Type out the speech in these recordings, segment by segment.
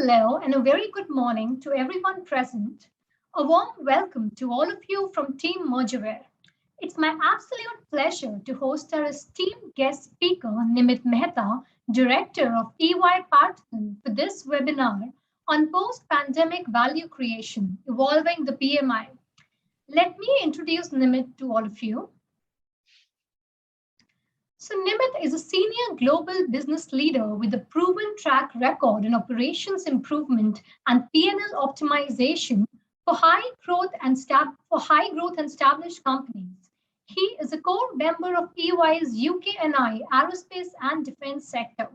Hello and a very good morning to everyone present. A warm welcome to all of you from Team Mergerware. It's my absolute pleasure to host our esteemed guest speaker, Nimit Mehta, Director of EY Parthenon, for this webinar on post-pandemic value creation, evolving the PMI. Let me introduce Nimit to all of you. So Nimit is a senior global business leader with a proven track record in operations improvement and P&L optimization for high growth and established companies. He is a core member of EY's UK&I aerospace and defense sector.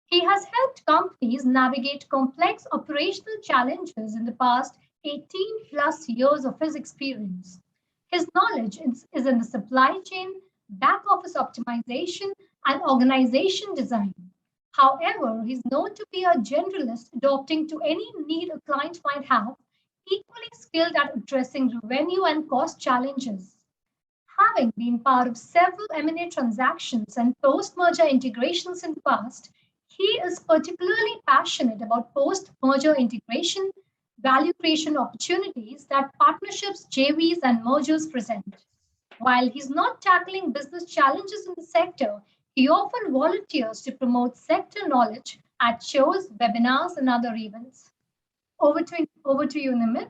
He has helped companies navigate complex operational challenges in the past 18 plus years of his experience. His knowledge is in the supply chain, back office optimization, and organization design. However, he's known to be a generalist adapting to any need a client might have, equally skilled at addressing revenue and cost challenges. Having been part of several M&A transactions and post-merger integrations in the past, he is particularly passionate about post-merger integration, value creation opportunities that partnerships, JVs, and mergers present. While he's not tackling business challenges in the sector, he often volunteers to promote sector knowledge at shows, webinars, and other events. Over to you, Nimit.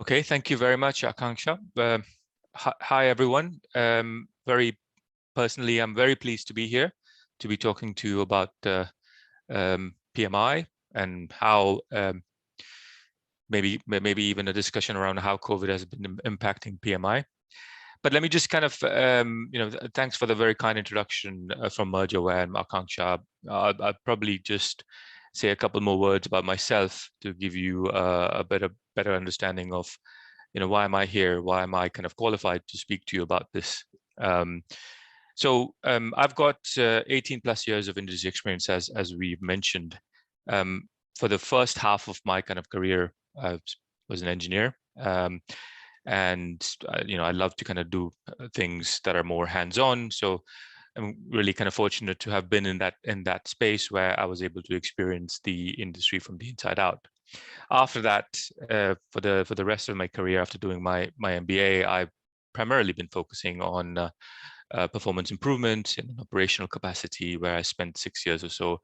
Okay, thank you very much, Akanksha. Hi, everyone. Very personally, I'm very pleased to be here to be talking to you about PMI and how maybe even a discussion around how COVID has been impacting PMI. But let me just kind of, thanks for the very kind introduction from Mergerware and Akanksha. I'll probably just say a couple more words about myself to give you a better understanding of, why am I here? Why am I kind of qualified to speak to you about this? So I've got 18 plus years of industry experience, as we've mentioned. For the first half of my kind of career, I was an engineer, and I love to kind of do things that are more hands-on. So I'm really kind of fortunate to have been in that space where I was able to experience the industry from the inside out. After that, for the rest of my career, after doing my MBA, I've primarily been focusing on performance improvement in an operational capacity, where I spent 6 years or so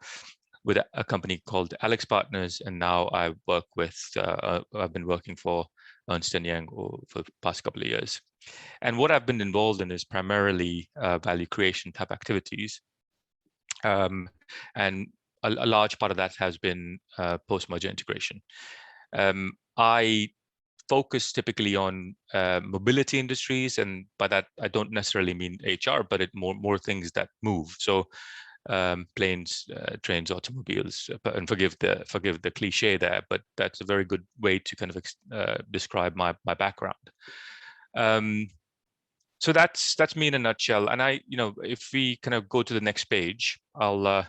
with a company called Alex Partners, and now I work with. I've been working for Ernst & Young for the past couple of years, and what I've been involved in is primarily value creation type activities, and a large part of that has been post-merger integration. I focus typically on mobility industries, and by that I don't necessarily mean HR, but more things that move. So planes, trains, automobiles, and forgive the cliche there, but that's a very good way to kind of describe my background. So that's me in a nutshell. And if we kind of go to the next page, I'll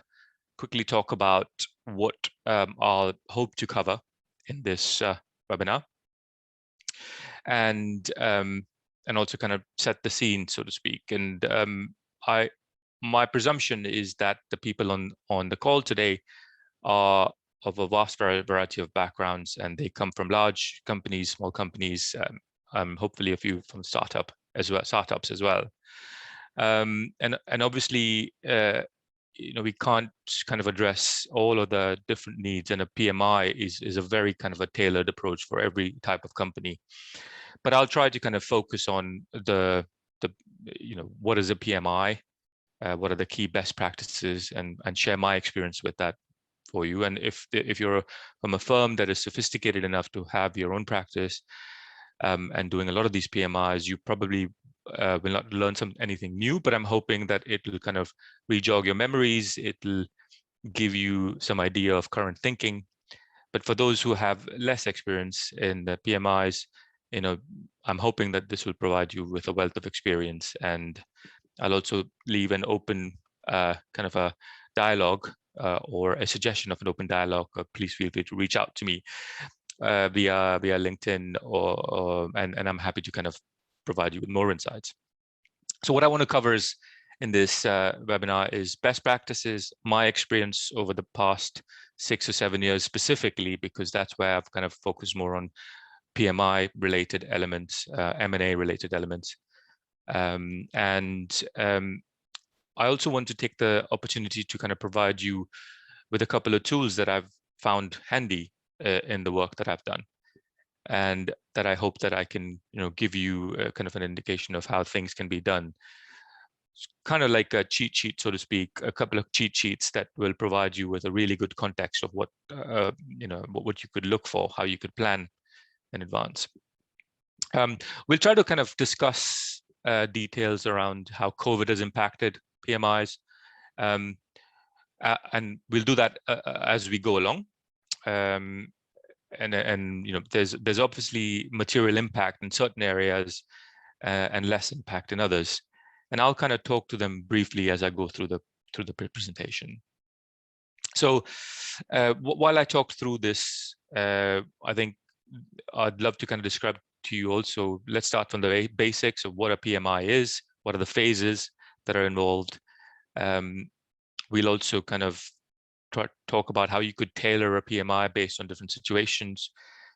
quickly talk about what I'll hope to cover in this webinar, and also kind of set the scene, so to speak. And my presumption is that the people on the call today are of a vast variety of backgrounds, and they come from large companies, small companies, hopefully a few from startups as well. And obviously, we can't kind of address all of the different needs, and a PMI is a very kind of a tailored approach for every type of company. But I'll try to kind of focus on the what is a PMI, what are the key best practices, and share my experience with that for you. And if you're from a firm that is sophisticated enough to have your own practice and doing a lot of these PMIs, you probably will not learn anything new, but I'm hoping that it will kind of re-jog your memories. It'll give you some idea of current thinking. But for those who have less experience in the PMIs, I'm hoping that this will provide you with a wealth of experience. And I'll also leave an open kind of a dialogue or a suggestion of an open dialogue. Please feel free to reach out to me via LinkedIn, and I'm happy to kind of provide you with more insights. So what I want to cover in this webinar is best practices, my experience over the past 6 or 7 years specifically, because that's where I've kind of focused more on PMI related elements, M&A related elements. I also want to take the opportunity to kind of provide you with a couple of tools that I've found handy in the work that I've done, and that I hope that I can, give you kind of an indication of how things can be done. It's kind of like a cheat sheet, so to speak, a couple of cheat sheets that will provide you with a really good context of what you could look for, how you could plan in advance. We'll try to kind of discuss details around how COVID has impacted PMIs, and we'll do that as we go along. There's obviously material impact in certain areas and less impact in others, and I'll kind of talk to them briefly as I go through the presentation. So while I talk through this, I think I'd love to kind of describe to you also. Let's start from the basics of what a PMI is, what are the phases that are involved. We'll also kind of talk about how you could tailor a PMI based on different situations.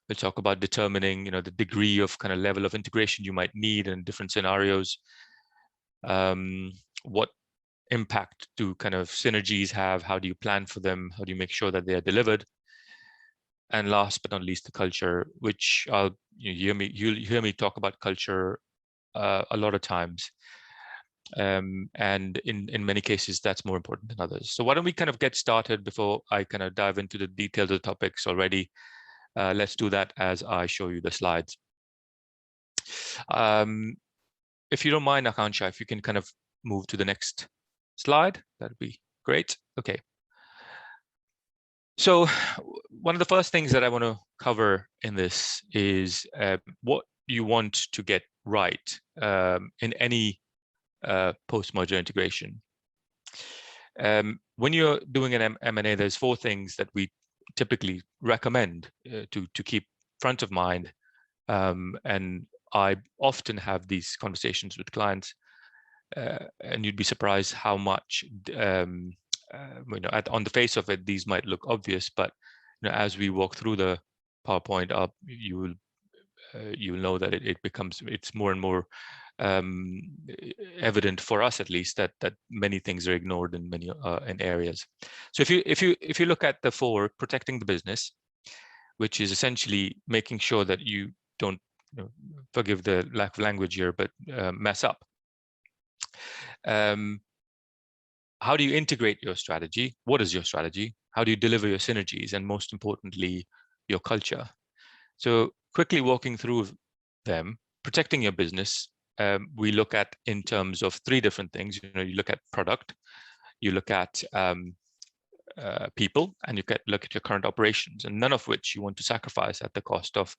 We'll talk about determining, the degree of kind of level of integration you might need in different scenarios. What impact do kind of synergies have? How do you plan for them? How do you make sure that they are delivered? And last but not least, the culture, which you'll hear me talk about culture a lot of times. And in many cases, that's more important than others. So why don't we kind of get started before I kind of dive into the details of the topics already? Let's do that as I show you the slides. If you don't mind, Akansha, if you can kind of move to the next slide, that'd be great. Okay. So one of the first things that I want to cover in this is what you want to get right in any post-merger integration. When you're doing an M&A, there's 4 things that we typically recommend to keep front of mind, and I often have these conversations with clients, and you'd be surprised how much on the face of it, these might look obvious, but as we walk through the PowerPoint up, you will know that it's more and more evident for us, at least, that many things are ignored in many in areas. So if you look at the 4, protecting the business, which is essentially making sure that you don't, forgive the lack of language here, but mess up. How do you integrate your strategy? What is your strategy? How do you deliver your synergies? And most importantly, your culture. So quickly walking through them, protecting your business, we look at in terms of 3 different things. You look at product, you look at people, and you look at your current operations, and none of which you want to sacrifice at the cost of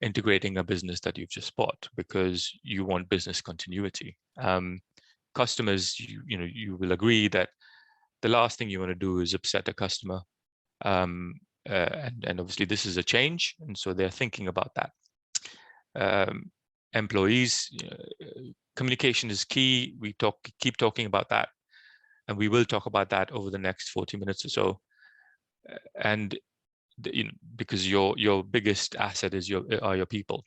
integrating a business that you've just bought, because you want business continuity. Customers, you will agree that the last thing you want to do is upset a customer, and obviously this is a change, and so they're thinking about that. Employees, communication is key. We keep talking about that, and we will talk about that over the next 40 minutes or so. And because your biggest asset are your people,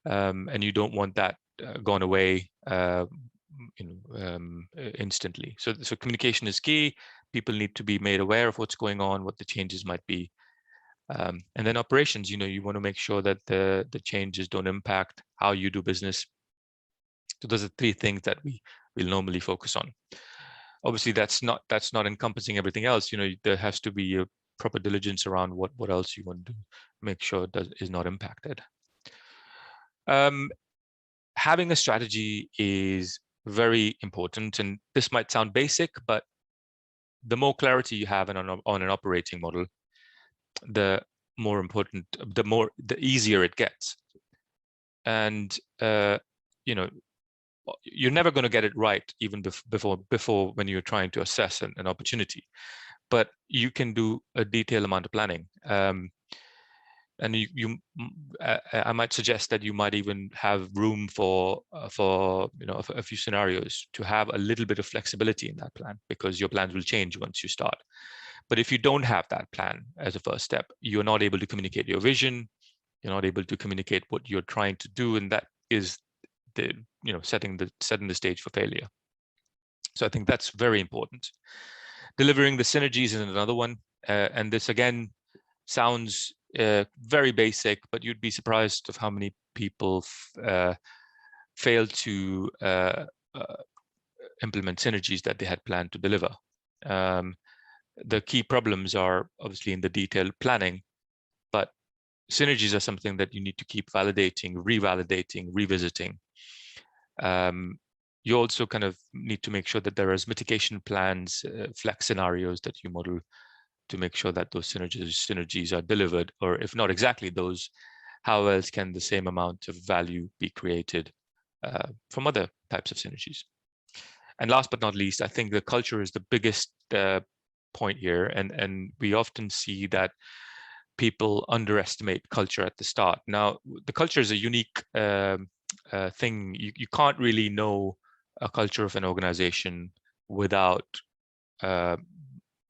and you don't want that gone away instantly. So communication is key. People need to be made aware of what's going on, what the changes might be. And then operations, you want to make sure that the changes don't impact how you do business. So those are 3 things that we'll normally focus on. Obviously, that's not encompassing everything else. There has to be a proper diligence around what else you want to make sure is not impacted. Having a strategy is very important, and this might sound basic, but the more clarity you have on an operating model, the easier it gets. And you're never going to get it right, even before when you're trying to assess an opportunity, but you can do a detailed amount of planning. And I might suggest that you might even have room for a few scenarios to have a little bit of flexibility in that plan, because your plans will change once you start. But if you don't have that plan as a first step, you're not able to communicate your vision, you're not able to communicate what you're trying to do, and that is the setting the stage for failure. So I think that's very important. Delivering the synergies is another one, and this again sounds very basic, but you'd be surprised of how many people fail to implement synergies that they had planned to deliver. The key problems are obviously in the detailed planning, but synergies are something that you need to keep validating, revalidating, revisiting. You also kind of need to make sure that there is mitigation plans, flex scenarios that you model to make sure that those synergies are delivered, or if not exactly those, how else can the same amount of value be created from other types of synergies? And last but not least, I think the culture is the biggest point here, and we often see that people underestimate culture at the start. Now, the culture is a unique thing. You can't really know a culture of an organization without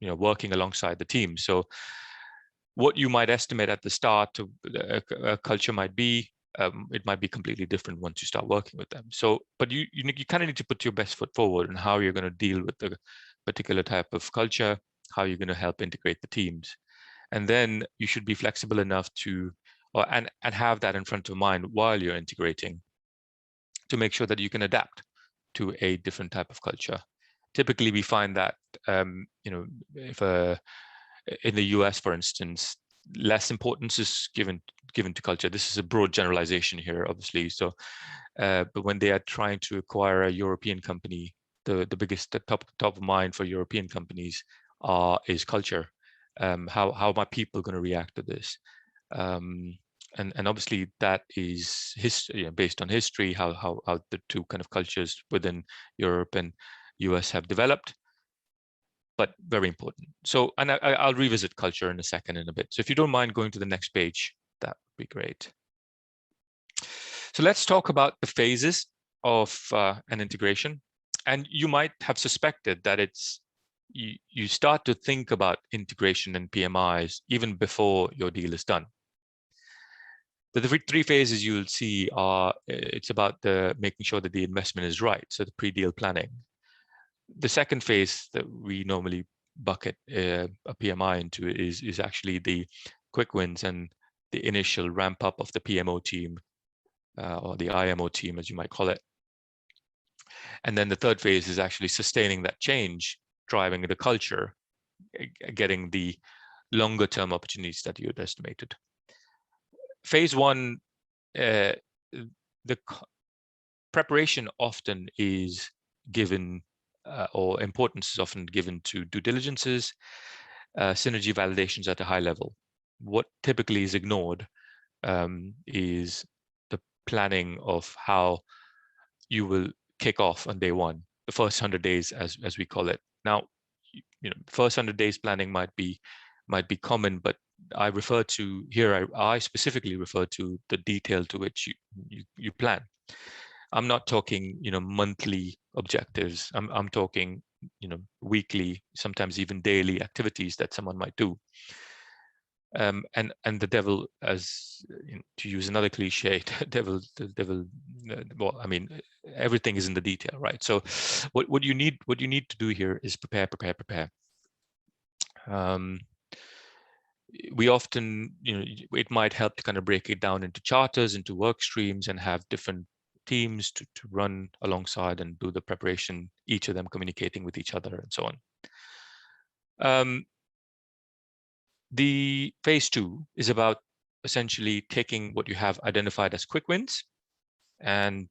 working alongside the team. So what you might estimate at the start of a culture might be, it might be completely different once you start working with them. So, but you kind of need to put your best foot forward on how you're going to deal with the particular type of culture, how you're going to help integrate the teams. And then you should be flexible enough to, and have that in front of mind while you're integrating, to make sure that you can adapt to a different type of culture. Typically, we find that if in the US, for instance, less importance is given to culture. This is a broad generalization here, obviously. So, but when they are trying to acquire a European company, the top of mind for European companies is culture. How are people going to react to this? And obviously that is based on history, how the two kind of cultures within Europe and US have developed, but very important. So, and I'll revisit culture in a second in a bit. So if you don't mind going to the next page, that would be great. So let's talk about the phases of an integration. And you might have suspected that you start to think about integration and PMIs even before your deal is done. The three phases you'll see are, it's about making sure that the investment is right, so the pre-deal planning. The second phase that we normally bucket a PMI into is actually the quick wins and the initial ramp up of the PMO team, or the IMO team, as you might call it. And then the third phase is actually sustaining that change, driving the culture, getting the longer term opportunities that you had estimated. Phase one, the preparation often is given, or importance is often given to due diligences, synergy validations at a high level. What typically is ignored is the planning of how you will kick off on day one, the first 100 days, as we call it. Now, first 100 days planning might be common, but I refer to here, I specifically refer to the detail to which you plan. I'm not talking, monthly objectives. I'm talking, weekly, sometimes even daily activities that someone might do. And the devil, as to use another cliche, the devil. Well, I mean, everything is in the detail, right? So, what you need to do here is prepare. We often, it might help to kind of break it down into charters, into work streams, and have different teams to run alongside and do the preparation, each of them communicating with each other and so on. The phase two is about essentially taking what you have identified as quick wins and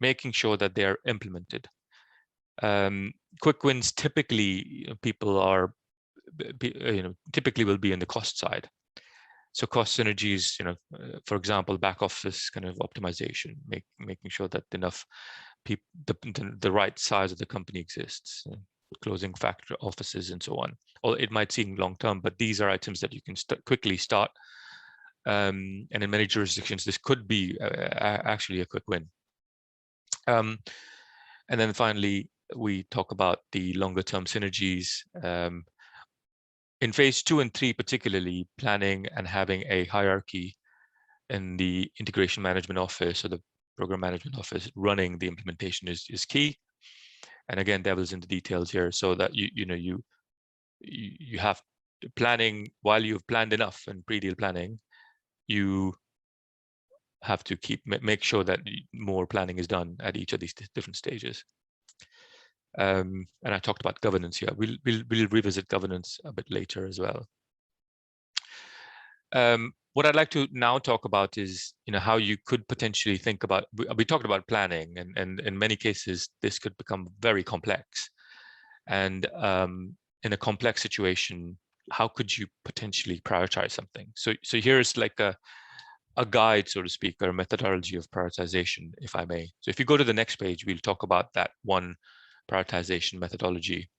making sure that they're implemented. Quick wins typically, people are, typically will be on the cost side. So cost synergies, for example, back office kind of optimization, making sure that enough people, the right size of the company exists, closing factory offices and so on. Or it might seem long term, but these are items that you can quickly start. And in many jurisdictions, this could be actually a quick win. And then finally, we talk about the longer term synergies. In phase 2 and 3, particularly, planning and having a hierarchy in the integration management office or the program management office running the implementation is key. And again, devil's in the details here, so that you have planning. While you've planned enough and pre-deal planning, you have to make sure that more planning is done at each of these different stages. And I talked about governance here. We'll revisit governance a bit later as well. What I'd like to now talk about is, how you could potentially think about. We talked about planning, and in many cases this could become very complex. And in a complex situation, how could you potentially prioritize something? So here's like a guide, so to speak, or a methodology of prioritization, if I may. So if you go to the next page, we'll talk about that one prioritization methodology.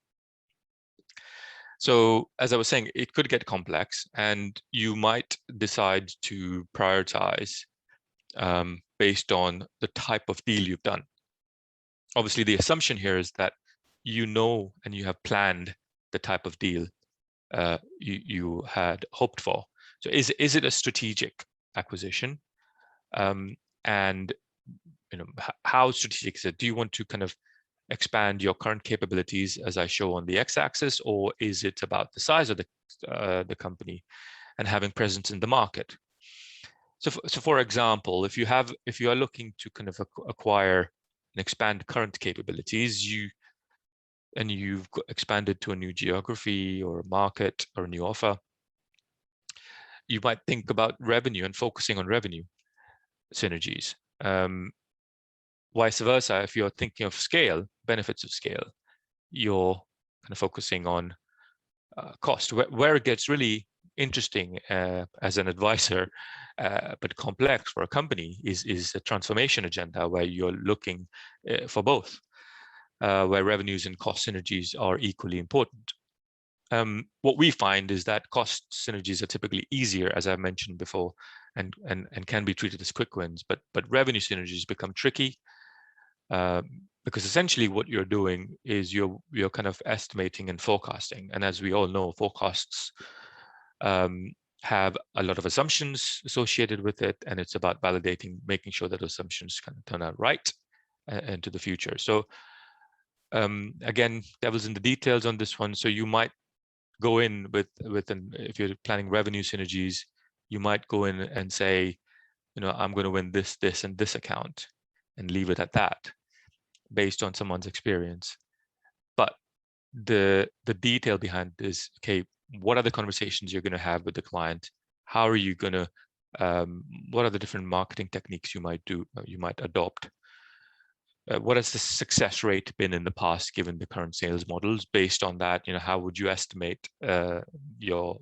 So as I was saying, it could get complex, and you might decide to prioritize based on the type of deal you've done. Obviously, the assumption here is that you know and you have planned the type of deal you had hoped for. So is it a strategic acquisition? And how strategic is it? Do you want to kind of expand your current capabilities, as I show on the x-axis, or is it about the size of the company and having presence in the market? So for example, if you are looking to kind of acquire and expand current capabilities, you've expanded to a new geography or a market or a new offer, you might think about revenue and focusing on revenue synergies. Vice versa, if you're thinking of scale, benefits of scale, you're kind of focusing on cost. Where it gets really interesting as an advisor, but complex for a company, is a transformation agenda where you're looking for both, where revenues and cost synergies are equally important. What we find is that cost synergies are typically easier, as I mentioned before, and can be treated as quick wins, but revenue synergies become tricky. Because essentially what you're doing is you're kind of estimating and forecasting. And as we all know, forecasts have a lot of assumptions associated with it, and it's about validating, making sure that assumptions kind of turn out right into the future. So again, devil's in the details on this one. So you might go in if you're planning revenue synergies, you might go in and say, I'm going to win this, and this account, and leave it at that, based on someone's experience. But the detail behind this, okay, what are the conversations you're going to have with the client? How are you going to, what are the different marketing techniques you might adopt? What has the success rate been in the past, given the current sales models? Based on that, how would you estimate your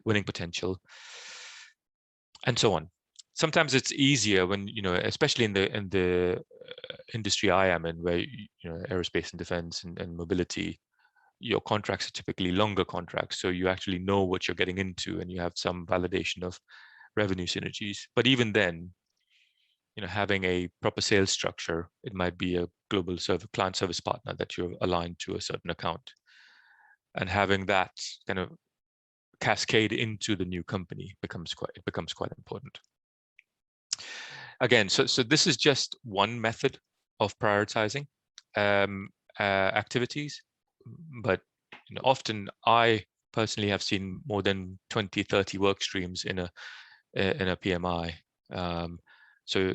winning potential, and so on. Sometimes it's easier when, especially in the industry I am in, where aerospace and defense and mobility, your contracts are typically longer contracts, so you actually know what you're getting into, and you have some validation of revenue synergies. But even then, having a proper sales structure, it might be a global client service partner that you're aligned to a certain account, and having that kind of cascade into the new company becomes quite important. Again, so this is just one method of prioritizing activities, but often I personally have seen more than 20, 30 work streams in a PMI. So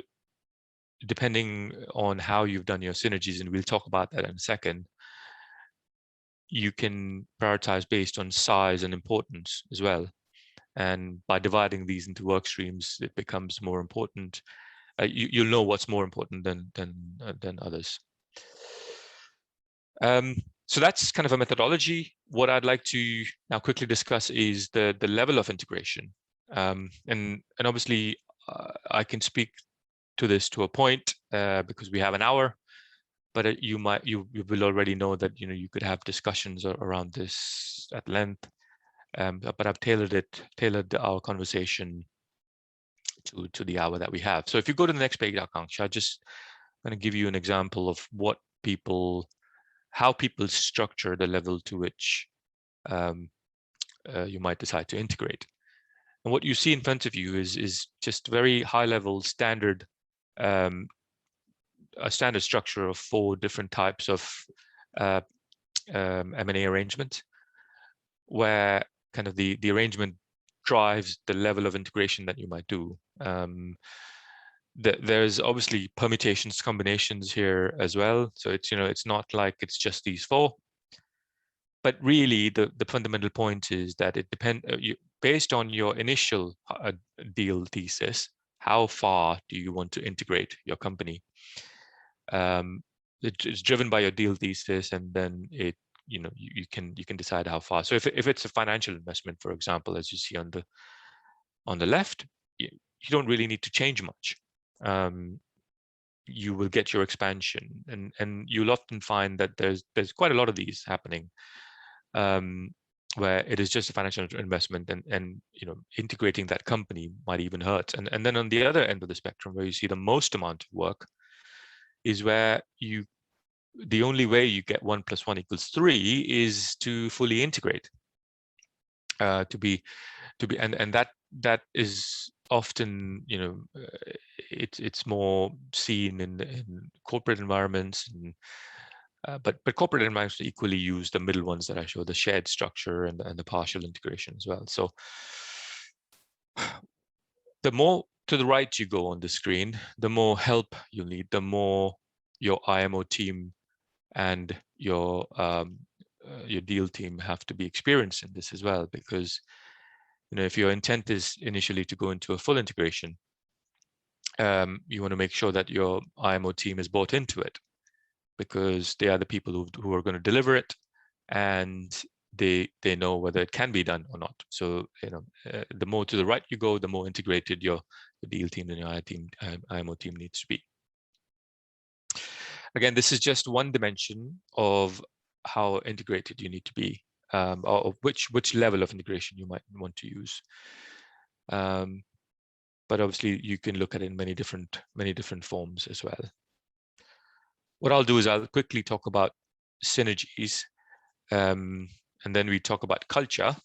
depending on how you've done your synergies, and we'll talk about that in a second, you can prioritize based on size and importance as well. And by dividing these into work streams, it becomes more important. You'll know what's more important than others. So that's kind of a methodology. What I'd like to now quickly discuss is the level of integration. And obviously, I can speak to this to a point because we have an hour, but you will already know that you could have discussions around this at length. But I've tailored our conversation to the hour that we have. So if you go to the next page, Akanksha, I'm just going to give you an example of how people structure the level to which you might decide to integrate. And what you see in front of you is just very high level standard, a standard structure of 4 different types of M&A arrangement, where kind of the arrangement drives the level of integration that you might do. There's obviously permutations, combinations here as well. So it's, it's not like it's just these 4. But really, the fundamental point is that it depends, based on your initial deal thesis, how far do you want to integrate your company? It's driven by your deal thesis, and then you can decide how far. So if it's a financial investment, for example, as you see on the left, you don't really need to change much. You will get your expansion, and you'll often find that there's quite a lot of these happening, where it is just a financial investment, and integrating that company might even hurt. And then on the other end of the spectrum, where you see the most amount of work, is where the only way you get 1 + 1 = 3 is to fully integrate, and that is often, it's more seen in corporate environments, and but corporate environments equally use the middle ones that I show, the shared structure and the partial integration as well. So the more to the right you go on the screen, the more help you'll need, the more your IMO team and your deal team have to be experienced in this as well, because if your intent is initially to go into a full integration, you want to make sure that your IMO team is bought into it, because they are the people who are going to deliver it, and they know whether it can be done or not. So the more to the right you go, the more integrated your deal team and your IMO team needs to be. Again, this is just one dimension of how integrated you need to be, or which level of integration you might want to use. But obviously, you can look at it in many different forms as well. What I'll do is I'll quickly talk about synergies, and then we talk about culture.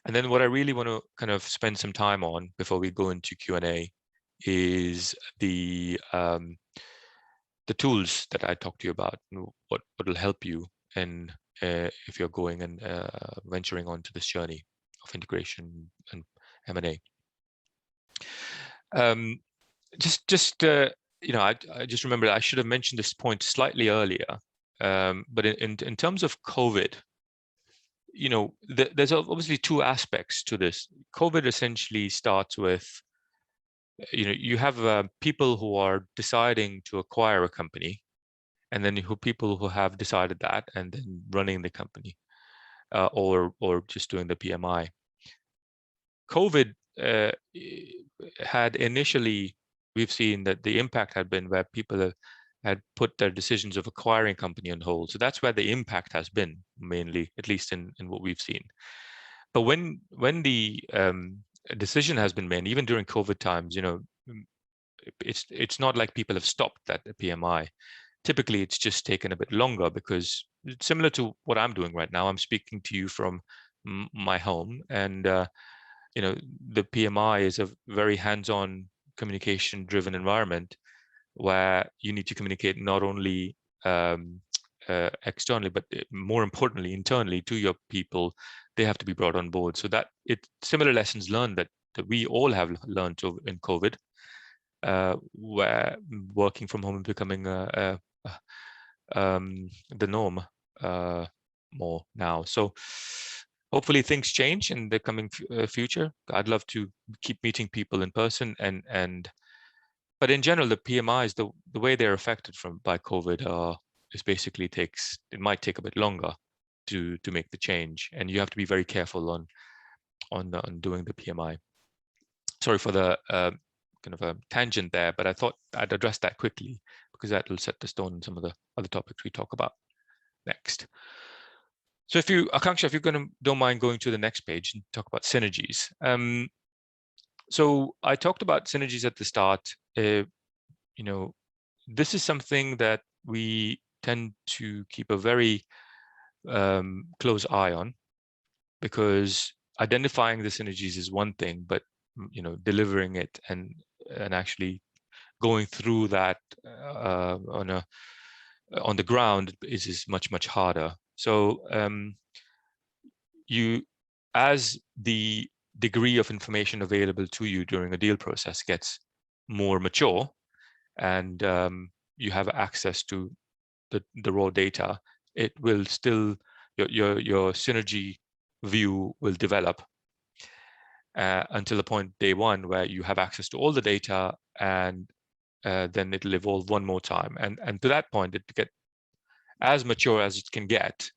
And then what I really want to kind of spend some time on before we go into Q&A is the tools that I talked to you about, what will help you in if you're going and venturing onto this journey of integration and M&A. I just remembered I should have mentioned this point slightly earlier. But in terms of COVID, there's obviously 2 aspects to this. COVID essentially starts with, you have people who are deciding to acquire a company, and then people who have decided that and then running the company, or just doing the PMI. COVID had initially, we've seen that the impact had been where people had put their decisions of acquiring company on hold. So that's where the impact has been mainly, at least in what we've seen. But when the decision has been made, even during COVID times, it's not like people have stopped that PMI. Typically, it's just taken a bit longer, because it's similar to what I'm doing right now. I'm speaking to you from my home, and the PMI is a very hands-on, communication-driven environment where you need to communicate not only externally, but more importantly, internally to your people. They have to be brought on board. So that similar lessons learned that we all have learned in COVID, where working from home is becoming the norm more now. So hopefully things change in the coming future. I'd love to keep meeting people in person, but in general, the PMIs, the way they're affected by COVID is basically it might take a bit longer to make the change, and you have to be very careful on doing the PMI. Sorry for the kind of a tangent there, but I thought I'd address that quickly, because that will set the stone in some of the other topics we talk about next. So Akanksha, if you don't mind going to the next page and talk about synergies. So I talked about synergies at the start. This is something that we tend to keep a very close eye on. because identifying the synergies is one thing, but delivering it and actually going through that on the ground is much harder. So as the degree of information available to you during a deal process gets more mature, and you have access to the raw data, it will still, your synergy view will develop until the point day one where you have access to all the data, and then it'll evolve one more time, and to that point it get as mature as it can get,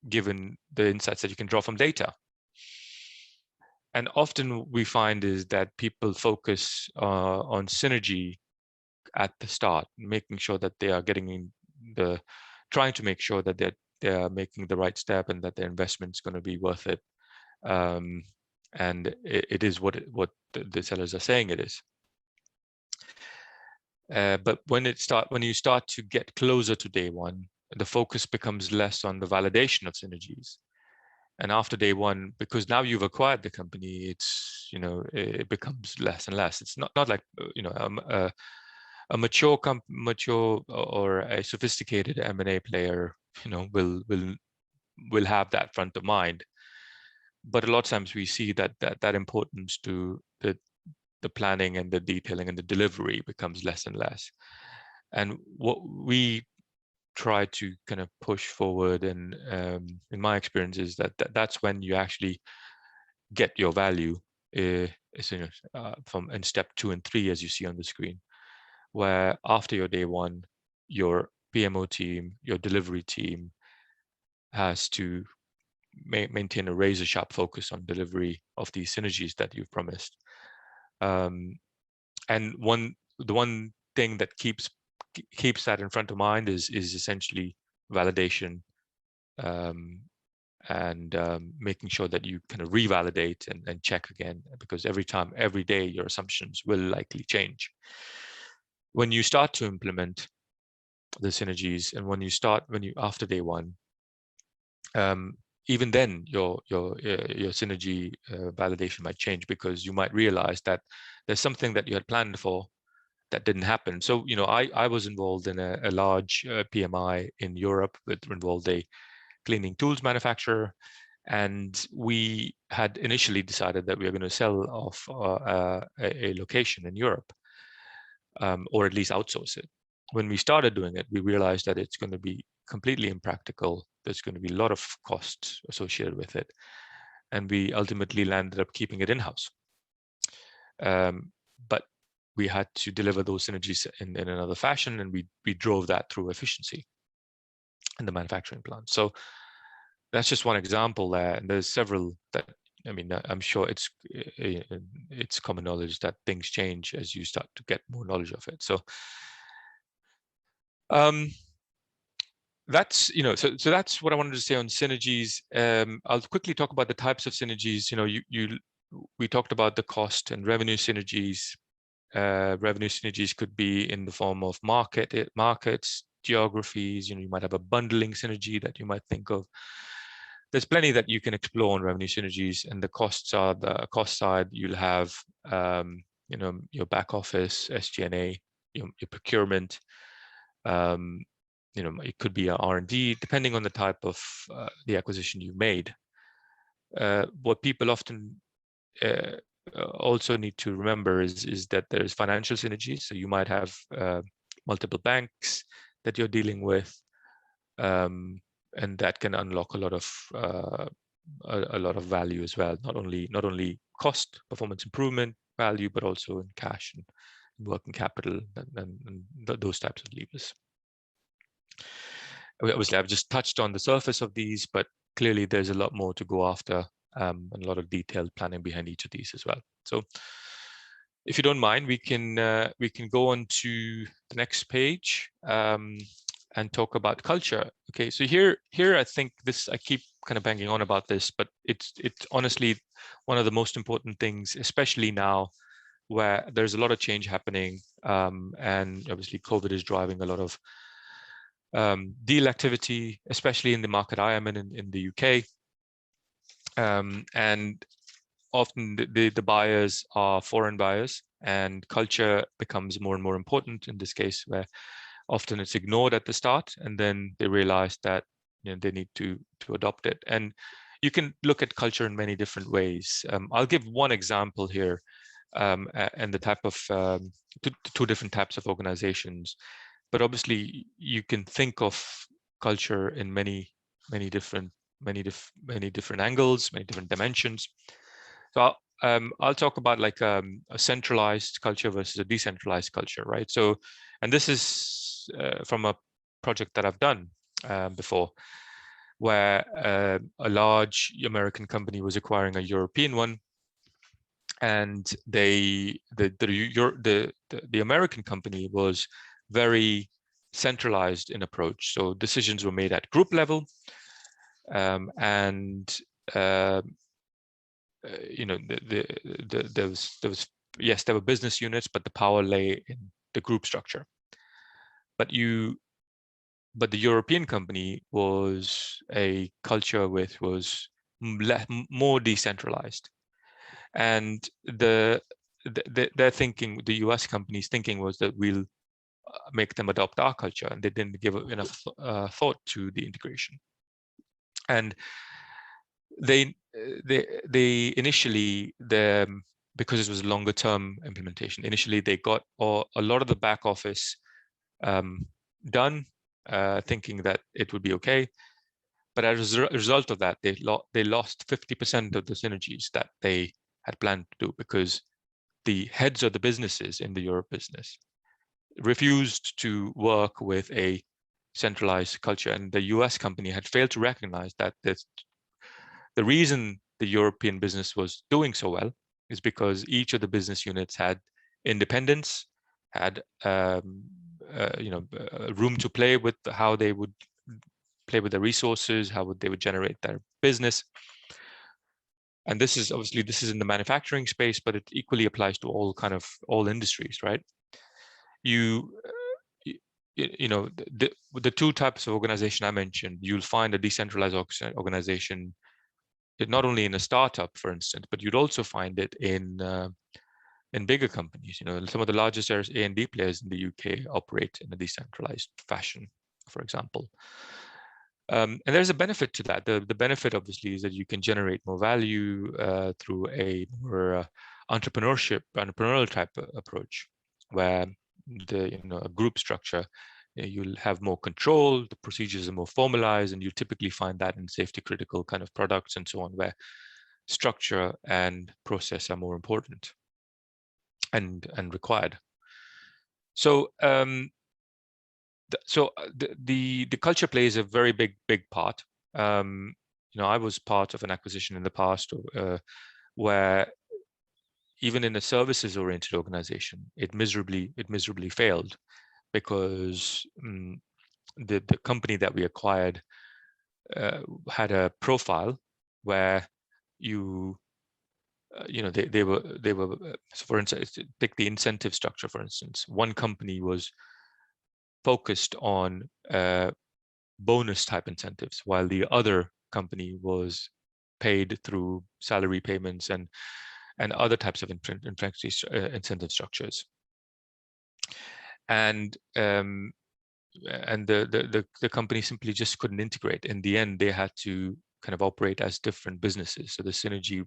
given the insights that you can draw from data. And often we find is that people focus on synergy at the start, making sure that they are trying to make sure that they are making the right step and that their investment is going to be worth it. And it is what the sellers are saying it is. But when you start to get closer to day one, the focus becomes less on the validation of synergies. And after day one, because now you've acquired the company, it becomes less and less. It's not like a mature or a sophisticated M&A player, will have that front of mind. But a lot of times we see that importance to the planning and the detailing and the delivery becomes less and less. And what we try to kind of push forward, and in my experience, is that's when you actually get your value from in step 2 and 3, as you see on the screen, where after your day one, your PMO team, your delivery team has to maintain a razor sharp focus on delivery of these synergies that you've promised. And the one thing that keeps that in front of mind is essentially validation, and making sure that you kind of revalidate and check again, because every day your assumptions will likely change. When you start to implement the synergies, and when you after day one, even then your synergy validation might change, because you might realize that there's something that you had planned for that didn't happen. So I was involved in a large PMI in Europe that involved a cleaning tools manufacturer, and we had initially decided that we were going to sell off a location in Europe, or at least outsource it. When we started doing it, we realized that it's going to be completely impractical. There's going to be a lot of costs associated with it, and we ultimately landed up keeping it in-house. But we had to deliver those synergies in another fashion, and we drove that through efficiency in the manufacturing plant. So that's just one example there, and there's several that, I'm sure it's common knowledge that things change as you start to get more knowledge of it. So that's so that's what I wanted to say on synergies. I'll quickly talk about the types of synergies. We talked about the cost and revenue synergies. Revenue synergies could be in the form of markets, geographies. You might have a bundling synergy that you might think of. There's plenty that you can explore on revenue synergies, and the costs are the cost side. You'll have your back office, SG&A, your procurement. It could be R&D, depending on the type of the acquisition you've made. What people often also need to remember is that there's financial synergies. So you might have multiple banks that you're dealing with, and that can unlock a lot of value as well. Not only cost, performance improvement value, but also in cash and working capital and those types of levers. Obviously, I've just touched on the surface of these, but clearly there's a lot more to go after, and a lot of detailed planning behind each of these as well. So if you don't mind, we can go on to the next page and talk about culture. Okay, so here I think I keep kind of banging on about this, but it's honestly one of the most important things, especially now where there's a lot of change happening, and obviously COVID is driving a lot of deal activity, especially in the market I am in the UK. And often the buyers are foreign buyers, and culture becomes more and more important in this case, where often it's ignored at the start, and then they realize that they need to adopt it. And you can look at culture in many different ways. I'll give one example here, and the type of two different types of organizations. But obviously, you can think of culture in many different angles, many different dimensions. So I'll talk about like a centralized culture versus a decentralized culture, right? So, and this is from a project that I've done before, where a large American company was acquiring a European one, and the American company was very centralized in approach. So decisions were made at group level, and there was yes, there were business units, but the power lay in the group structure. But the European company was a culture which was more decentralized, and their thinking, the US company's thinking, was that we'll make them adopt our culture, and they didn't give enough thought to the integration. And they initially, because it was a longer term implementation, initially they got a lot of the back office done, thinking that it would be okay. But as a result of that, they lost 50% of the synergies that they had planned to do, because the heads of the businesses in the Europe business refused to work with a centralized culture. And the US company had failed to recognize that the reason the European business was doing so well is because each of the business units had independence, had room to play with how they would play with their resources, they would generate their business. And this is in the manufacturing space, but it equally applies to all industries, right? The two types of organization I mentioned, you'll find a decentralized organization not only in a startup, for instance, but you'd also find it in bigger companies. Some of the largest A&D players in the UK operate in a decentralized fashion, for example. And there's a benefit to that. The benefit, obviously, is that you can generate more value through a more entrepreneurial type approach, where a group structure, you'll have more control, the procedures are more formalized, and you typically find that in safety critical kind of products and so on, where structure and process are more important and required. So the culture plays a very big part. I was part of an acquisition in the past where even in a services oriented organization, it miserably failed, because the company that we acquired had a profile where they were so for instance, pick the incentive structure. For instance, one company was focused on bonus type incentives, while the other company was paid through salary payments and other types of incentive structures. And the company simply just couldn't integrate. In the end, they had to kind of operate as different businesses. So the synergy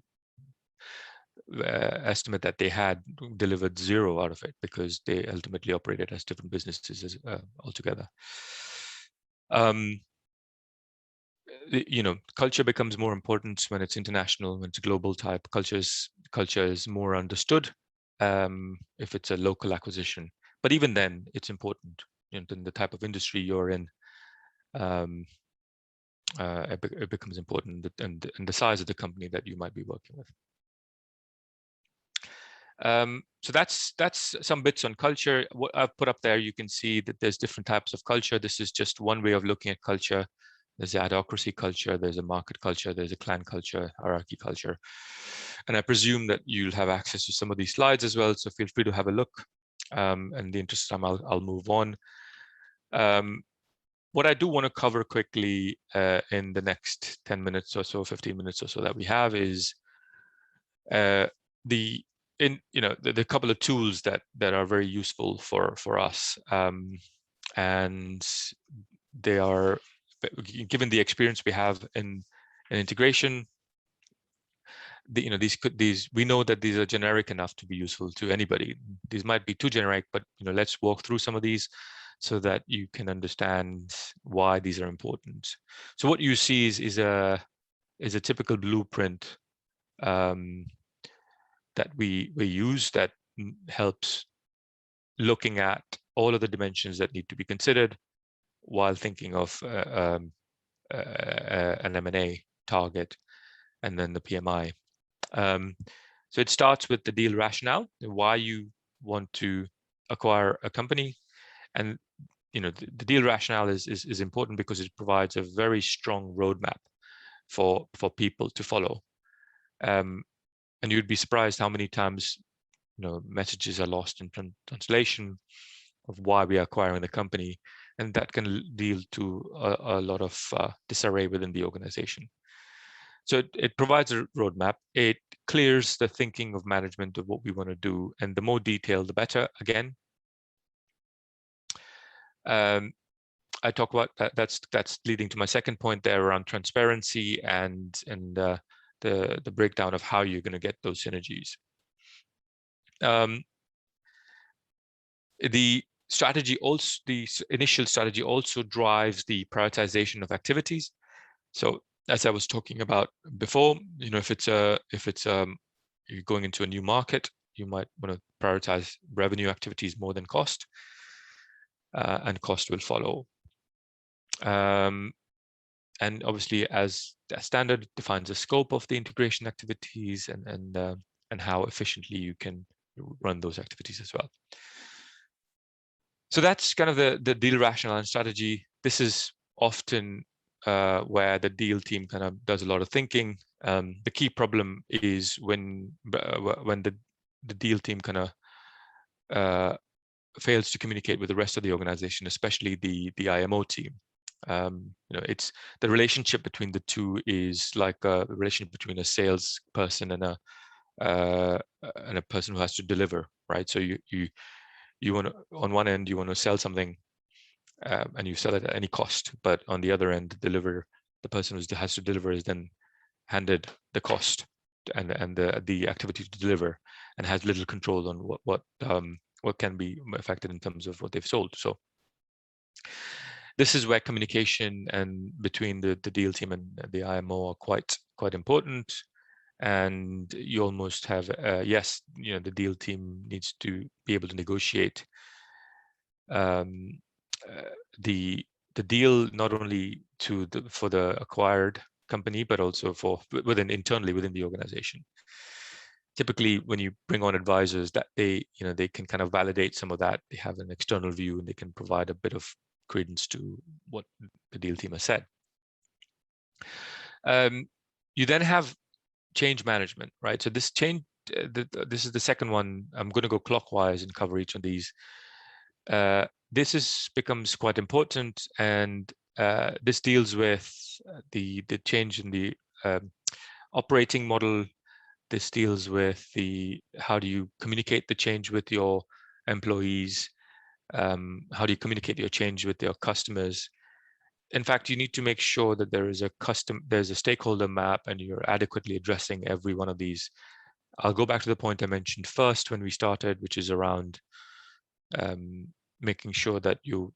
estimate that they had delivered 0 out of it, because they ultimately operated as different businesses altogether. Culture becomes more important when it's international, when it's global type. Culture is more understood if it's a local acquisition. But even then, it's important in the type of industry you're in. It becomes important, and the size of the company that you might be working with. So that's some bits on culture. What I've put up there, you can see that there's different types of culture. This is just one way of looking at culture. There's the adhocracy culture, there's a market culture, there's a clan culture, hierarchy culture. And I presume that you'll have access to some of these slides as well, so feel free to have a look. In the interest of time, I'll move on. What I do want to cover quickly in the next 10 minutes or so, 15 minutes or so that we have is the couple of tools that are very useful for us, and they are, given the experience we have in integration, these we know that these are generic enough to be useful to anybody. These might be too generic, but let's walk through some of these so that you can understand why these are important. So what you see is a typical blueprint that we use that helps looking at all of the dimensions that need to be considered while thinking of an M&A target and then the PMI. So it starts with the deal rationale, why you want to acquire a company. And the deal rationale is important because it provides a very strong roadmap for people to follow. And you'd be surprised how many times messages are lost in translation of why we are acquiring the company, and that can lead to a lot of disarray within the organization. So it provides a roadmap. It clears the thinking of management of what we want to do, and the more detailed, the better. Again, I talk about that. That's leading to my second point there around transparency and the breakdown of how you're going to get those synergies. The initial strategy also drives the prioritization of activities. So as I was talking about before, if it's you're going into a new market, you might want to prioritize revenue activities more than cost, and cost will follow. And obviously, as a standard, defines the scope of the integration activities and how efficiently you can run those activities as well. So that's kind of the deal rationale and strategy. This is often where the deal team kind of does a lot of thinking. The key problem is when the deal team kind of fails to communicate with the rest of the organization, especially the IMO team. It's the relationship between the two is like a relationship between a salesperson and a person who has to deliver, right? So you want to, on one end, you want to sell something, and you sell it at any cost, but on the other end, the person who has to deliver is then handed the cost and the activity to deliver, and has little control on what can be affected in terms of what they've sold. So this is where communication and between the deal team and the IMO are quite important. And you almost have yes, the deal team needs to be able to negotiate the deal not only for the acquired company, but also internally within the organization. Typically, when you bring on advisors, that they can kind of validate some of that. They have an external view and they can provide a bit of credence to what the deal team has said. You then have change management, right? So this change, this is the second one. I'm going to go clockwise and cover each of these. This becomes quite important, and this deals with the change in the operating model. This deals with how do you communicate the change with your employees? How do you communicate your change with your customers? In fact, you need to make sure that there's a stakeholder map, and you're adequately addressing every one of these. I'll go back to the point I mentioned first when we started, which is around making sure that you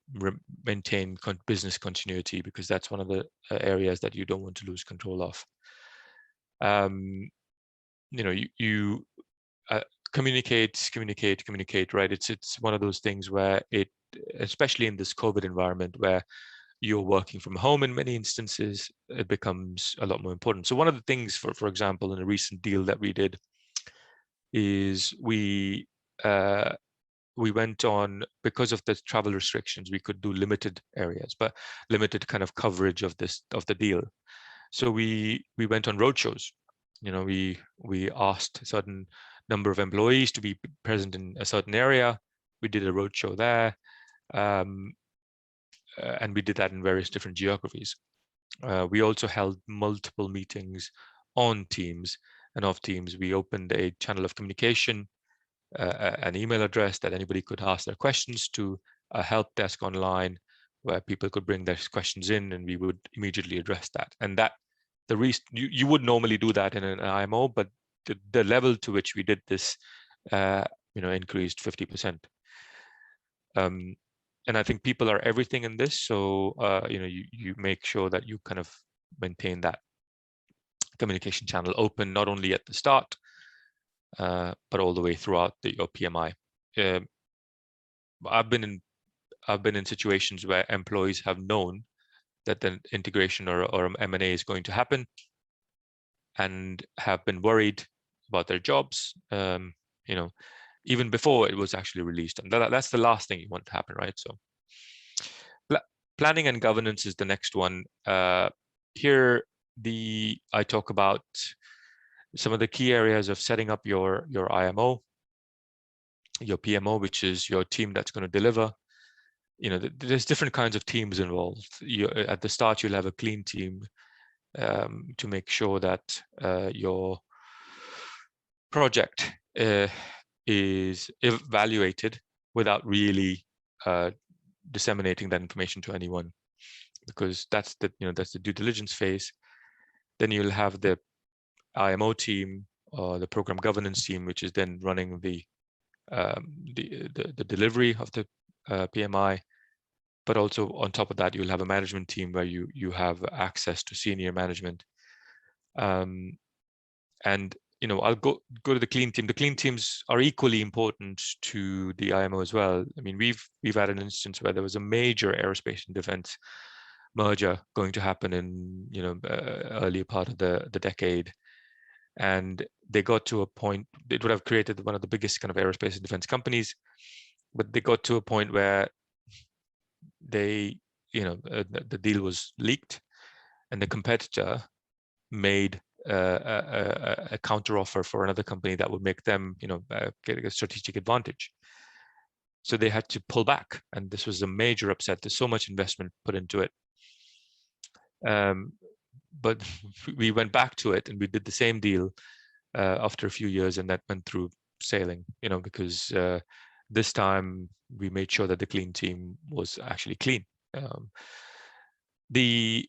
maintain business continuity, because that's one of the areas that you don't want to lose control of. You communicate, right? It's one of those things where especially in this COVID environment where you're working from home in many instances, it becomes a lot more important. So one of the things, for example, in a recent deal that we did, is we went on, because of the travel restrictions, we could do limited areas, but limited kind of coverage of the deal. So we went on roadshows. We asked a certain number of employees to be present in a certain area. We did a roadshow there. and we did that in various different geographies. We also held multiple meetings on Teams and off Teams. We opened a channel of communication, an email address that anybody could ask their questions to, a help desk online where people could bring their questions in, and we would immediately address that. And that the reason you would normally do that in an IMO, but the level to which we did this, increased 50%. And I think people are everything in this, so you make sure that you kind of maintain that communication channel open, not only at the start, but all the way throughout your PMI. I've been in situations where employees have known that the integration or M&A is going to happen, and have been worried about their jobs, even before it was actually released. And that's the last thing you want to happen, right? So planning and governance is the next one. Here, I talk about some of the key areas of setting up your IMO, your PMO, which is your team that's going to deliver. There's different kinds of teams involved. At the start, you'll have a clean team to make sure that your project is evaluated without really disseminating that information to anyone, because that's the due diligence phase. Then you'll have the IMO team or the program governance team, which is then running the delivery of the PMI. But also on top of that, you'll have a management team where you have access to senior management. And I'll go to the clean team. The clean teams are equally important to the IMO as well. I mean, we've had an instance where there was a major aerospace and defense merger going to happen in earlier part of the decade, and they got to a point. It would have created one of the biggest kind of aerospace and defense companies, but they got to a point where the deal was leaked, and the competitor made a counter offer for another company that would make them get a strategic advantage. So they had to pull back, and this was a major upset. There's so much investment put into it, but we went back to it and we did the same deal after a few years, and that went through sailing, because this time we made sure that the clean team was actually clean. The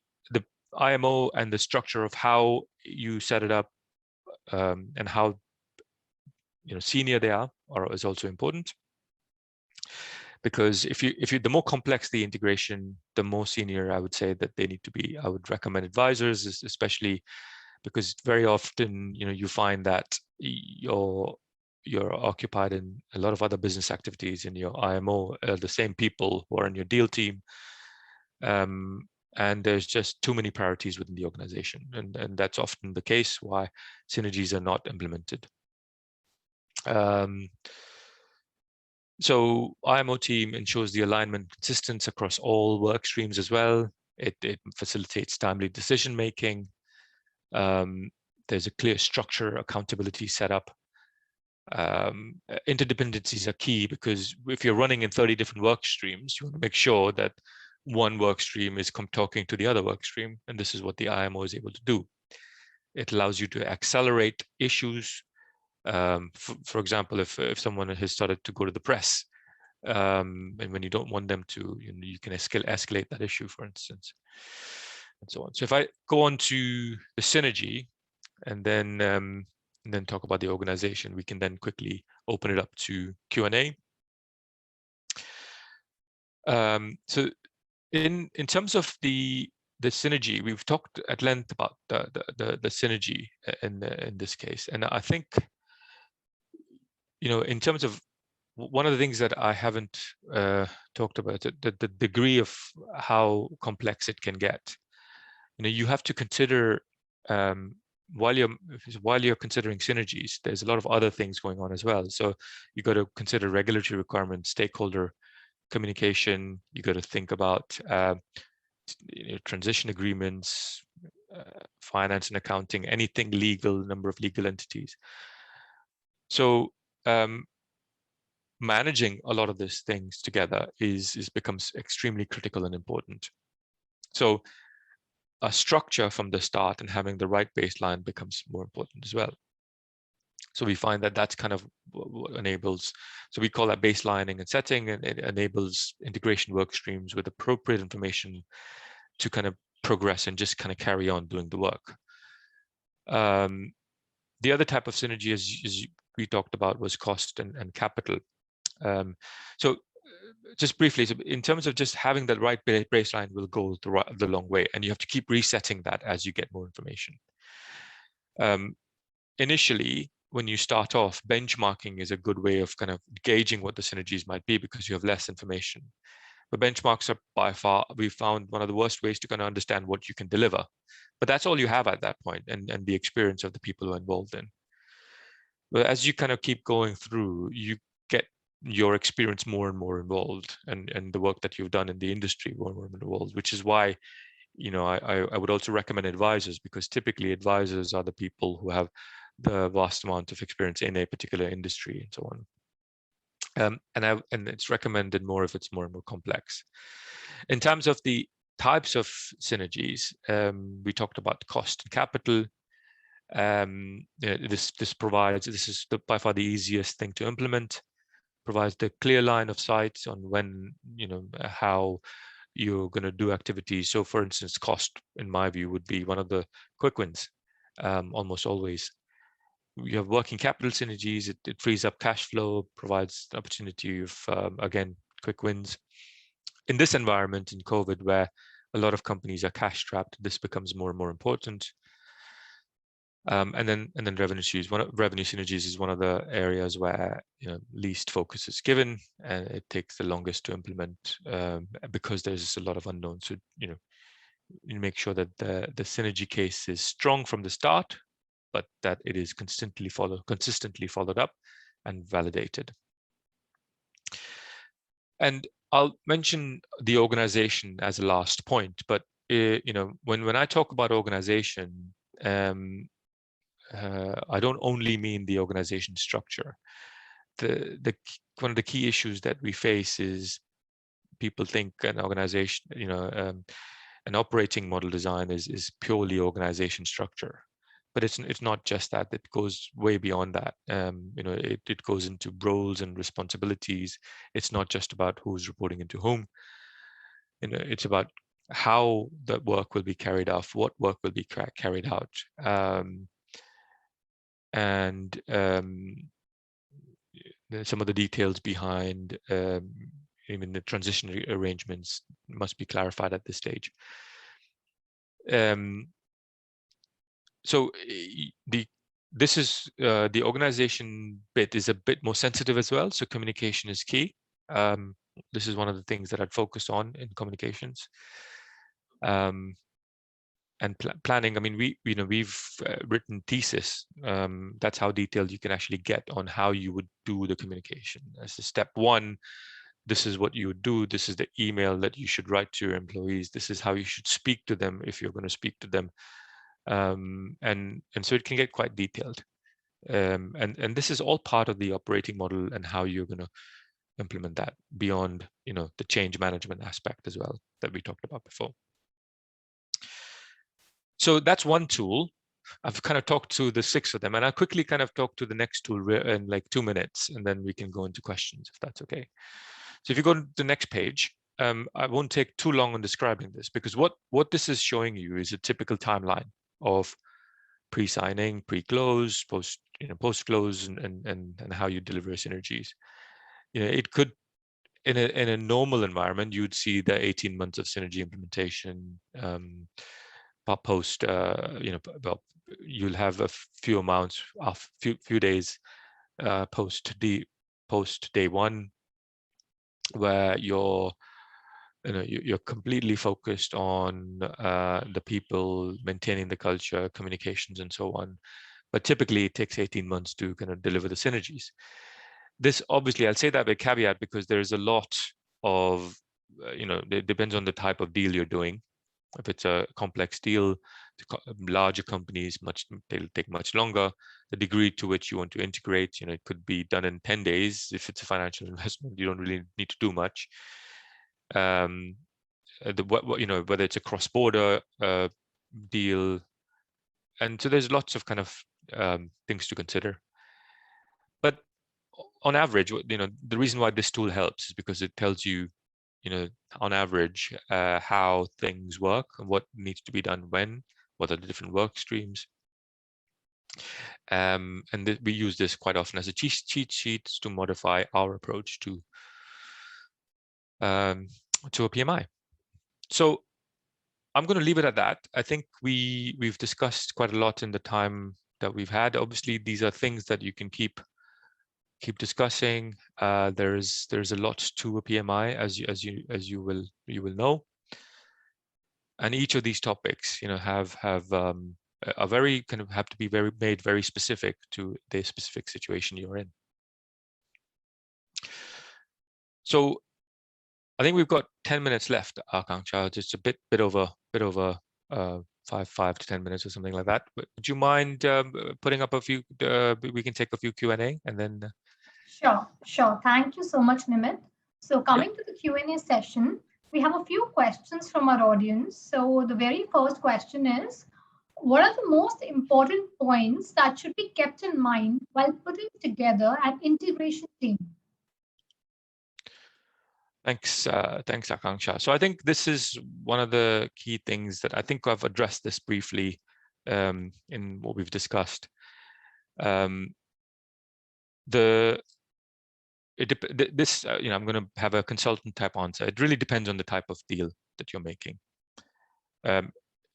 IMO and the structure of how you set it up, and how senior they are is also important, because if you the more complex the integration, the more senior I would say that they need to be. I would recommend advisors, especially because very often you find that you're occupied in a lot of other business activities in your IMO, the same people who are in your deal team, and there's just too many priorities within the organization, and that's often the case why synergies are not implemented. So IMO team ensures the alignment consistency across all work streams as well. It facilitates timely decision making. There's a clear structure, accountability set up. Interdependencies are key, because if you're running in 30 different work streams, you want to make sure that one work stream is talking to the other work stream, and this is what the IMO is able to do. It allows you to accelerate issues. For example, if someone has started to go to the press, and when you don't want them to, you can escalate that issue, for instance, and so on. So if I go on to the synergy, and then talk about the organization, we can then quickly open it up to Q&A. So in terms of the synergy, we've talked at length about the synergy in this case, and I think in terms of one of the things that I haven't talked about, the degree of how complex it can get. You have to consider, while you're considering synergies, there's a lot of other things going on as well. So you got to consider regulatory requirements, stakeholder communication. You got to think about transition agreements, finance and accounting, anything legal, number of legal entities. So managing a lot of these things together becomes extremely critical and important. So a structure from the start and having the right baseline becomes more important as well. So we find that that's kind of what enables, so we call that baselining and setting, and it enables integration work streams with appropriate information to kind of progress and just kind of carry on doing the work. The other type of synergy, as we talked about, was cost and capital. So just briefly, so in terms of just having that right baseline will go the long way, and you have to keep resetting that as you get more information. Initially, when you start off, benchmarking is a good way of kind of gauging what the synergies might be because you have less information. But benchmarks are by far, we found, one of the worst ways to kind of understand what you can deliver. But that's all you have at that point, and the experience of the people who are involved in. But as you kind of keep going through, you get your experience more and more involved, and the work that you've done in the industry more and more involved, which is why, you know, I would also recommend advisors, because typically advisors are the people who have the vast amount of experience in a particular industry and so on. And it's recommended more if it's more and more complex. In terms of the types of synergies, we talked about cost and capital. This is by far the easiest thing to implement. Provides the clear line of sight on when, you know, how you're going to do activities. So, for instance, cost, in my view, would be one of the quick wins, almost always. You have working capital synergies. It frees up cash flow, provides the opportunity of, again, quick wins. In this environment, in COVID, where a lot of companies are cash trapped, this becomes more and more important. And then revenue synergies. Revenue synergies is one of the areas where, you know, least focus is given, and it takes the longest to implement because there's a lot of unknowns. So, you know, you make sure that the synergy case is strong from the start, but that it is consistently followed up and validated. And I'll mention the organization as a last point, but you know, when I talk about organization, I don't only mean the organization structure. One of the key issues that we face is people think an organization, you know, an operating model design is purely organization structure, but it's not just that. It goes way beyond that. You know, it goes into roles and responsibilities. It's not just about who's reporting into whom. You know, it's about how the work will be carried out, what work will be carried out. And some of the details behind even the transition arrangements must be clarified at this stage. So the organization bit is a bit more sensitive as well. So communication is key. This is one of the things that I'd focus on in communications. And planning. I mean, we've written thesis. That's how detailed you can actually get on how you would do the communication. As a step one, this is what you would do. This is the email that you should write to your employees. This is how you should speak to them if you're going to speak to them. And so it can get quite detailed. And this is all part of the operating model and how you're going to implement that beyond, you know, the change management aspect as well that we talked about before. So that's one tool. I've kind of talked to the 6 of them, and I'll quickly kind of talk to the next tool in like 2 minutes, and then we can go into questions if that's okay. So if you go to the next page, I won't take too long on describing this, because what this is showing you is a typical timeline of pre-signing, pre-close, post-close, and how you deliver synergies. You know, it could, in a normal environment, you'd see the 18 months of synergy implementation. Post, you'll have a few amounts of few days post day one, where you're completely focused on the people, maintaining the culture, communications, and so on. But typically, it takes 18 months to kind of deliver the synergies. This, obviously, I'll say that with caveat, because there is a lot of, it depends on the type of deal you're doing. If it's a complex deal, larger companies, they'll take much longer. The degree to which you want to integrate, it could be done in 10 days. If it's a financial investment, you don't really need to do much. Whether it's a cross-border deal, and so there's lots of kind of things to consider. But on average, the reason why this tool helps is because it tells you, on average, how things work and what needs to be done when, what are the different work streams. And we use this quite often as a cheat sheet to modify our approach to a PMI. So I'm going to leave it at that. I think we've discussed quite a lot in the time that we've had. Obviously, these are things that you can keep discussing. There's a lot to a PMI, as you will know, and each of these topics, have a very kind of have to be made very specific to the specific situation you're in. So I think we've got 10 minutes left, Akanksha. Just a bit over 5 to 10 minutes or something like that. But would you mind putting up a few? We can take a few Q&A and then. Sure. Thank you so much, Nimit. So coming to the Q&A session, we have a few questions from our audience. So the very first question is, what are the most important points that should be kept in mind while putting together an integration team? Thanks, Akanksha. So I think this is one of the key things that I think I've addressed this briefly in what we've discussed. I'm going to have a consultant type answer. It really depends on the type of deal that you're making.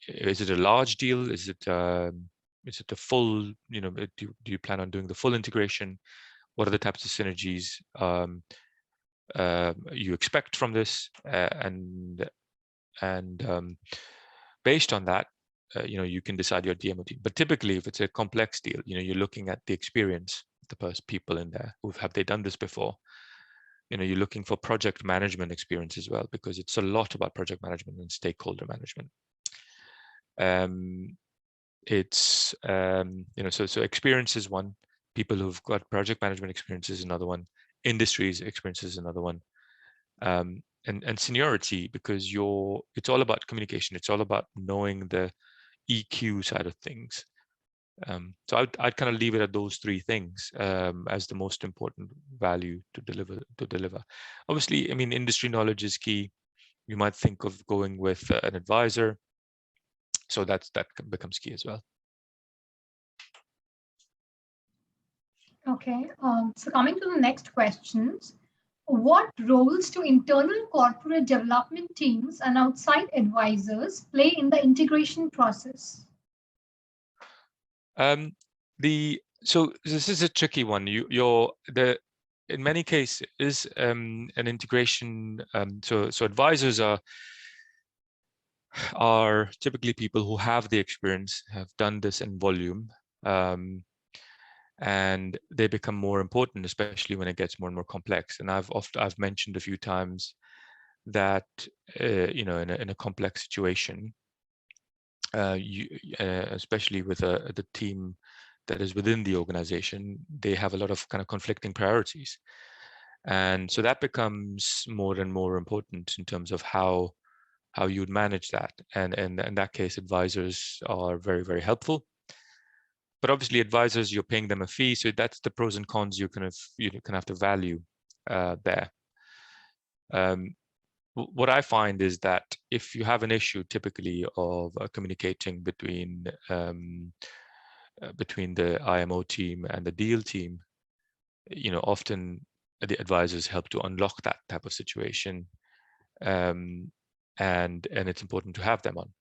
Is it a large deal? Is it a full? Do you plan on doing the full integration? What are the types of synergies you expect from this, and based on that, you can decide your DMO team. But typically, if it's a complex deal, you're looking at the experience of the people in there. Have they done this before? You're looking for project management experience as well, because it's a lot about project management and stakeholder management. So experience is one. People who've got project management experience is another one. Industries experience is another one. And seniority, because it's all about communication. It's all about knowing the EQ side of things. So I'd kind of leave it at those three things as the most important value to deliver. Obviously, industry knowledge is key. You might think of going with an advisor. So that becomes key as well. Okay, so coming to the next questions, what roles do internal corporate development teams and outside advisors play in the integration process? So this is a tricky one. In many cases, an integration. So advisors are typically people who have the experience, have done this in volume, and they become more important, especially when it gets more and more complex. And I've mentioned a few times that in a complex situation, especially with the team that is within the organization, they have a lot of kind of conflicting priorities, and so that becomes more and more important in terms of how you would manage that. And in that case, advisors are very, very helpful. But obviously, advisors, you're paying them a fee, so that's the pros and cons you can have to value there. What I find is that if you have an issue, typically of communicating between the IMO team and the deal team, often the advisors help to unlock that type of situation, and it's important to have them on.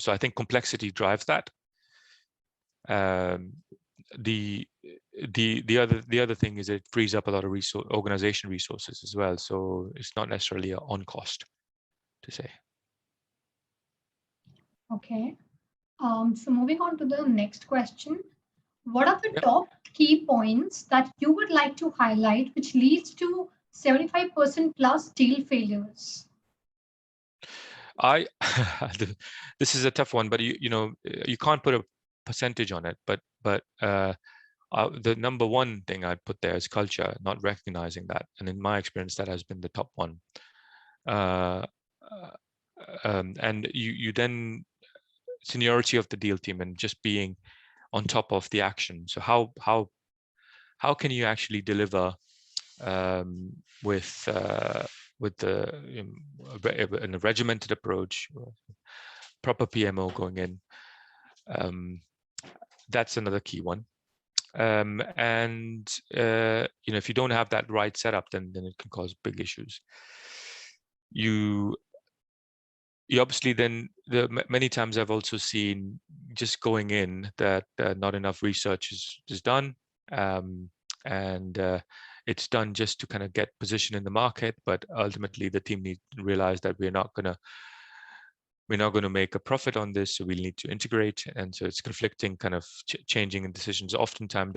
So I think complexity drives that. The other thing is it frees up a lot of organization resources as well. So it's not necessarily on cost to say. Okay. So moving on to the next question. What are the top key points that you would like to highlight which leads to 75% plus deal failures? I this is a tough one, but you know you can't put a percentage on it. But the number one thing I'd put there is culture, not recognizing that. And in my experience, that has been the top one. Uh, and you then seniority of the deal team and just being on top of the action. So how can you actually deliver with the in a regimented approach, proper PMO going in? That's another key one. And you know, if you don't have that right setup, then it can cause big issues. You obviously then many times I've also seen just going in that not enough research is done, and it's done just to kind of get position in the market, but ultimately the team needs to realize that we're not going to make a profit on this, so we'll need to integrate. And so it's conflicting kind of changing in decisions. Oftentimes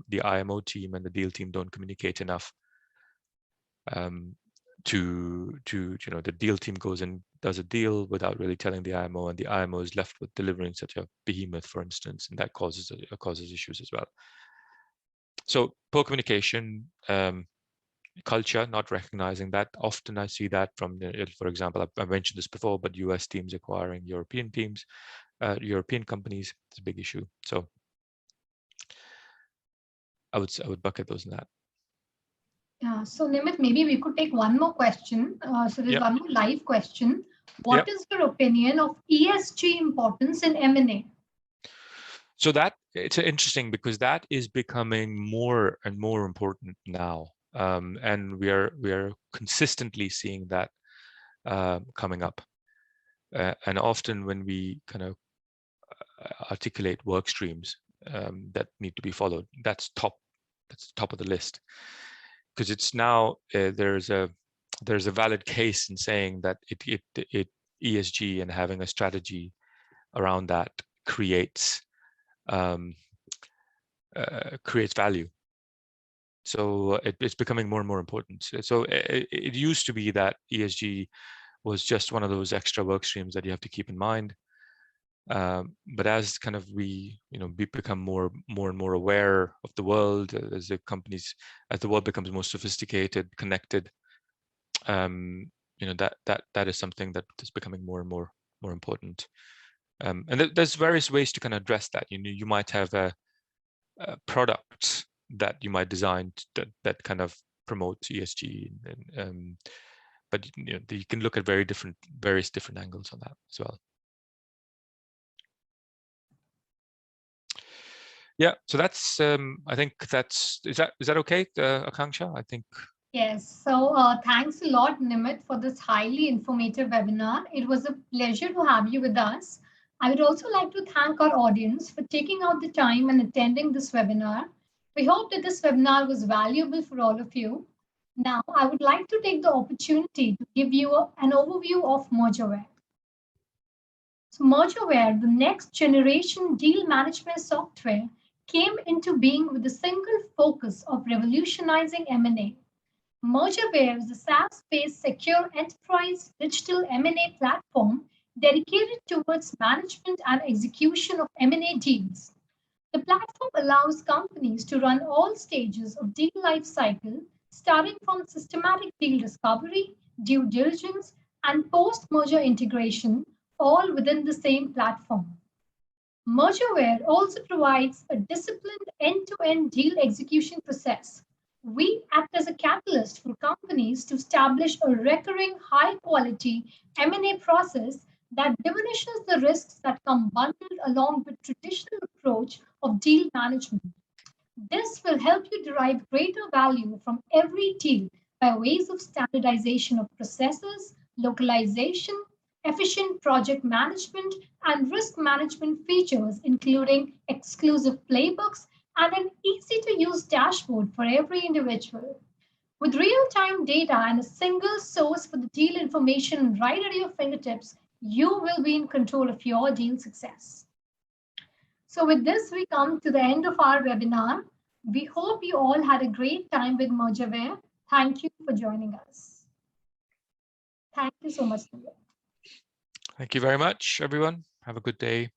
the IMO team and the deal team don't communicate enough. To you know, the deal team goes and does a deal without really telling the IMO, and the IMO is left with delivering such a behemoth, for instance, and that causes issues as well. So poor communication, culture, not recognizing that. Often I see that from, for example, I've mentioned this before, but US teams acquiring European teams, European companies, it's a big issue. So I would bucket those in that. Yeah, so Nimit, maybe we could take one more question. So there's one more live question. What is your opinion of ESG importance in M&A? So that it's interesting because that is becoming more and more important now, and we are consistently seeing that coming up. And often when we kind of articulate work streams that need to be followed, that's top of the list, because it's now there's a valid case in saying that it ESG and having a strategy around that creates value. So it's becoming more and more important. So it used to be that ESG was just one of those extra work streams that you have to keep in mind. But as kind of we become more and more aware of the world, as the world becomes more sophisticated, connected, that is something that is becoming more and more important. And there's various ways to kind of address that. You might have a product that you might design that kind of promotes ESG, but you can look at various different angles on that as well. Yeah, so that's I think is that okay, Akanksha? I think. Yes. So thanks a lot, Nimit, for this highly informative webinar. It was a pleasure to have you with us. I would also like to thank our audience for taking out the time and attending this webinar. We hope that this webinar was valuable for all of you. Now, I would like to take the opportunity to give you an overview of Mergerware. So Mergerware, the next generation deal management software, came into being with the single focus of revolutionizing M&A. Mergerware is a SaaS-based secure enterprise digital M&A platform dedicated towards management and execution of M&A deals. The platform allows companies to run all stages of deal life cycle, starting from systematic deal discovery, due diligence, and post-merger integration, all within the same platform. Mergerware also provides a disciplined end-to-end deal execution process. We act as a catalyst for companies to establish a recurring high-quality M&A process that diminishes the risks that come bundled along with traditional approach of deal management. This will help you derive greater value from every deal by ways of standardization of processes, localization, efficient project management, and risk management features, including exclusive playbooks and an easy-to-use dashboard for every individual. With real-time data and a single source for the deal information right at your fingertips, you will be in control of your deal success. So with this, we come to the end of our webinar. We hope you all had a great time with Mergerware. Thank you for joining us. Thank you so much. Thank you very much, everyone. Have a good day.